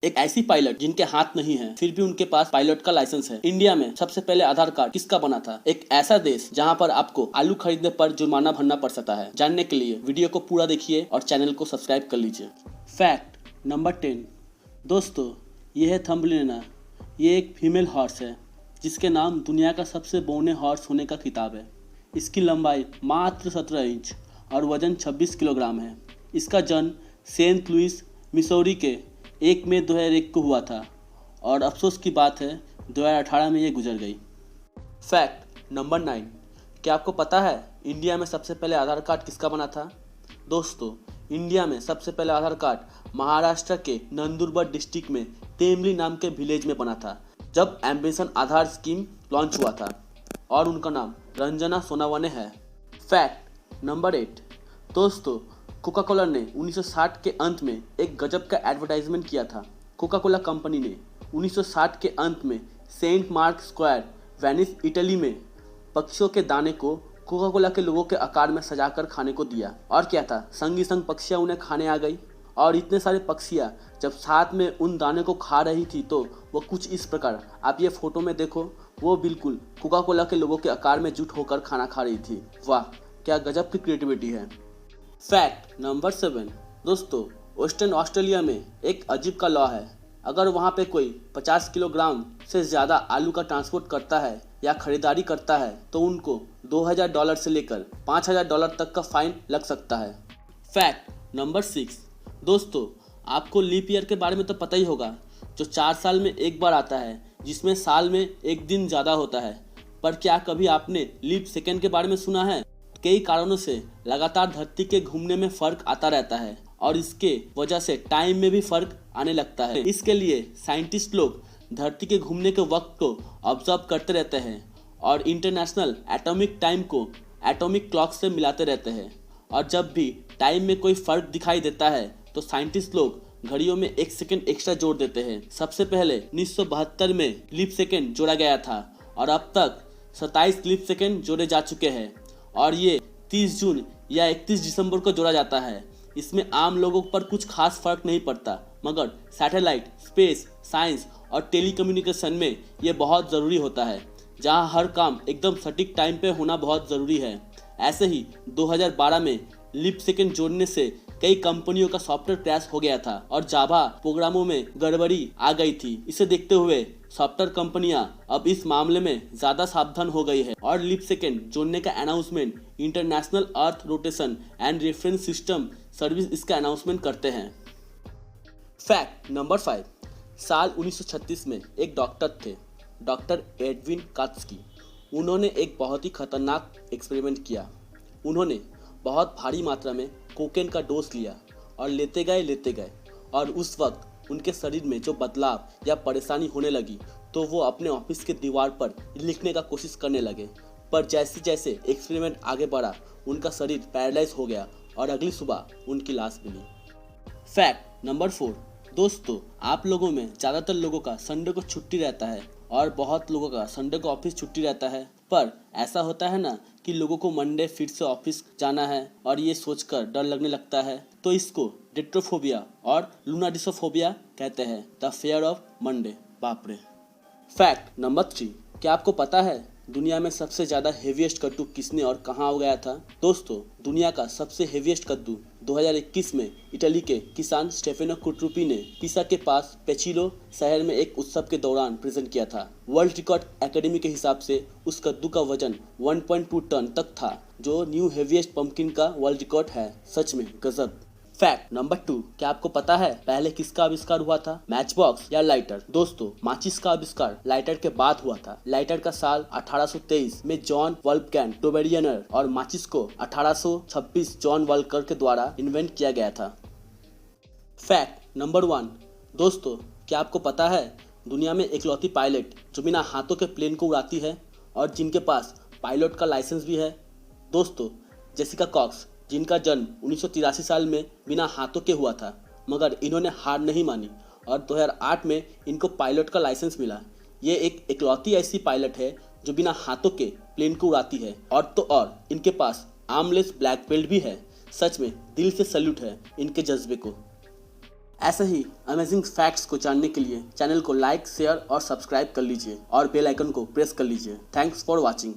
एक ऐसी पायलट जिनके हाथ नहीं है फिर भी उनके पास पायलट का लाइसेंस है। इंडिया में सबसे पहले आधार कार्ड किसका बना था? एक ऐसा देश जहां पर आपको आलू खरीदने पर जुर्माना भरना पड़ सकता है। जानने के लिए वीडियो को पूरा देखिए और चैनल को सब्सक्राइब कर लीजिए। Fact number 10। दोस्तों, ये है थंबनेल। ये एक फीमेल हॉर्स है जिसके नाम दुनिया का सबसे बौने हॉर्स होने का खिताब है। इसकी लंबाई मात्र 17 इंच और वजन 26 किलोग्राम है। इसका जन्म सेंट लुइस मिसौरी के 1 मई 2001 को हुआ था और अफसोस की बात है 2018 में ये गुजर गई। Fact number 9। क्या आपको पता है इंडिया में सबसे पहले आधार कार्ड किसका बना था? दोस्तों, इंडिया में सबसे पहले आधार कार्ड महाराष्ट्र के नंदुरबार डिस्ट्रिक्ट में तेमली नाम के विलेज में बना था जब एम्बिशन आधार स्कीम लॉन्च हुआ था और उनका नाम रंजना सोनावने है। Fact number 8। दोस्तों, कोका कोला ने 1960 के अंत में एक गजब का एडवर्टाइजमेंट किया था। कोका कोला कंपनी ने 1960 के अंत में Saint Mark Square Venice Italy में पक्षियों के दाने को कोका कोला के लोगों के आकार में सजाकर खाने को दिया। और क्या था, संगी संग पक्षियाँ उन्हें खाने आ गई और इतने सारे पक्षियाँ जब साथ में उन दाने को खा रही थी तो वो कुछ इस प्रकार, आप ये फोटो में देखो, वो बिल्कुल कोका कोला के लोगों के आकार में जुट होकर खाना खा रही थी। वाह, क्या गजब की क्रिएटिविटी है। Fact number 7। दोस्तों, वेस्टर्न ऑस्ट्रेलिया में एक अजीब का लॉ है। अगर वहाँ पे कोई 50 किलोग्राम से ज़्यादा आलू का ट्रांसपोर्ट करता है या खरीदारी करता है तो उनको $2000 से लेकर $5000 तक का फाइन लग सकता है। Fact number 6। दोस्तों, आपको लीप ईयर के बारे में तो पता ही होगा, जो 4 साल में एक बार आता है, जिसमें साल में एक दिन ज़्यादा होता है। पर क्या कभी आपने लीप सेकेंड के बारे में सुना है? कई कारणों से लगातार धरती के घूमने में फर्क आता रहता है और इसके वजह से टाइम में भी फर्क आने लगता है। इसके लिए साइंटिस्ट लोग धरती के घूमने के वक्त को ऑब्जर्व करते रहते हैं और इंटरनेशनल एटॉमिक टाइम को एटॉमिक क्लॉक से मिलाते रहते हैं। और जब भी टाइम में कोई फर्क दिखाई देता है तो साइंटिस्ट लोग घड़ियों में 1 सेकेंड एक्स्ट्रा जोड़ देते हैं। सबसे पहले 1972 में लीप सेकेंड जोड़ा गया था और अब तक 27 लीप सेकेंड जोड़े जा चुके हैं और ये 30 जून या 31 दिसंबर को जोड़ा जाता है। इसमें आम लोगों पर कुछ खास फर्क नहीं पड़ता, मगर सैटेलाइट, स्पेस, साइंस और टेलीकम्युनिकेशन में ये बहुत ज़रूरी होता है, जहां हर काम एकदम सटीक टाइम पे होना बहुत ज़रूरी है। ऐसे ही 2012 में लीप सेकेंड जोड़ने से कई कंपनियों का सॉफ्टवेयर क्रैश हो गया था और जावा प्रोग्रामों में गड़बड़ी आ गई थी। इसे देखते हुए सॉफ्टवेयर कंपनियां अब इस मामले में ज़्यादा सावधान हो गई है और लीप सेकेंड जोड़ने का announcement international earth rotation and reference system service इसका अनाउंसमेंट करते हैं। Fact number 5। साल 1936 में एक डॉक्टर थे, डॉक्टर एडविन कात्स्की। उन्होंने एक बहुत ही खतरनाक एक्सपेरिमेंट किया। उन्होंने बहुत भारी मात्रा में कोकेन का डोज लिया और लेते गए और उस वक्त उनके शरीर में जो बदलाव या परेशानी होने लगी तो वो अपने ऑफिस के दीवार पर लिखने का कोशिश करने लगे। पर जैसे जैसे एक्सपेरिमेंट आगे बढ़ा उनका शरीर पैरालाइज हो गया और अगली सुबह उनकी लाश मिली। Fact number 4। दोस्तों, आप लोगों में ज़्यादातर लोगों का संडे को छुट्टी रहता है और बहुत लोगों का संडे को ऑफिस छुट्टी रहता है। पर ऐसा होता है ना कि लोगों को मंडे फिर से ऑफिस जाना है और ये सोचकर डर लगने लगता है, तो इसको डेट्रोफोबिया और लूनाडिसोफोबिया कहते हैं, द फियर ऑफ मंडे। बाप रे। Fact number 3। क्या आपको पता है दुनिया में सबसे ज़्यादा हेवीएस्ट कद्दू किसने और कहाँ उगाया था? दोस्तों, दुनिया का सबसे हेवीएस्ट कद्दू 2021 में इटली के किसान स्टेफेनो कुट्रुपी ने पिसा के पास पेचिलो शहर में एक उत्सव के दौरान प्रेजेंट किया था। वर्ल्ड रिकॉर्ड एकेडमी के हिसाब से उस कद्दू का वजन 1.2 टन तक था, जो न्यू हेवीएस्ट पंपकिन का वर्ल्ड रिकॉर्ड है। सच में गजब। Fact number 2। क्या आपको पता है पहले किसका आविष्कार हुआ था? मैच बॉक्स या लाइटर? दोस्तों, माचिस का आविष्कार लाइटर के बाद हुआ था। लाइटर का साल 1823 में जॉन वोल्फगैंग टोबेरियनर और माचिस को 1826 जॉन वॉल्कर के द्वारा इन्वेंट किया गया था। Fact number 1। दोस्तों, क्या आपको पता है दुनिया में इकलौती पायलट जो बिना हाथों के प्लेन को उड़ाती है और जिनके पास पायलट का लाइसेंस भी है? दोस्तों, जेसिका कॉक्स, जिनका जन्म 1983 साल में बिना हाथों के हुआ था, मगर इन्होंने हार नहीं मानी और 2008 में इनको पायलट का लाइसेंस मिला। ये एक इकलौती ऐसी पायलट है जो बिना हाथों के प्लेन को उड़ाती है और तो और इनके पास आर्मलेस ब्लैक बेल्ट भी है। सच में दिल से सैल्यूट है इनके जज्बे को। ऐसे ही अमेजिंग फैक्ट्स को जानने के लिए चैनल को लाइक, शेयर और सब्सक्राइब कर लीजिए और बेल आइकन को प्रेस कर लीजिए। Thanks for watching.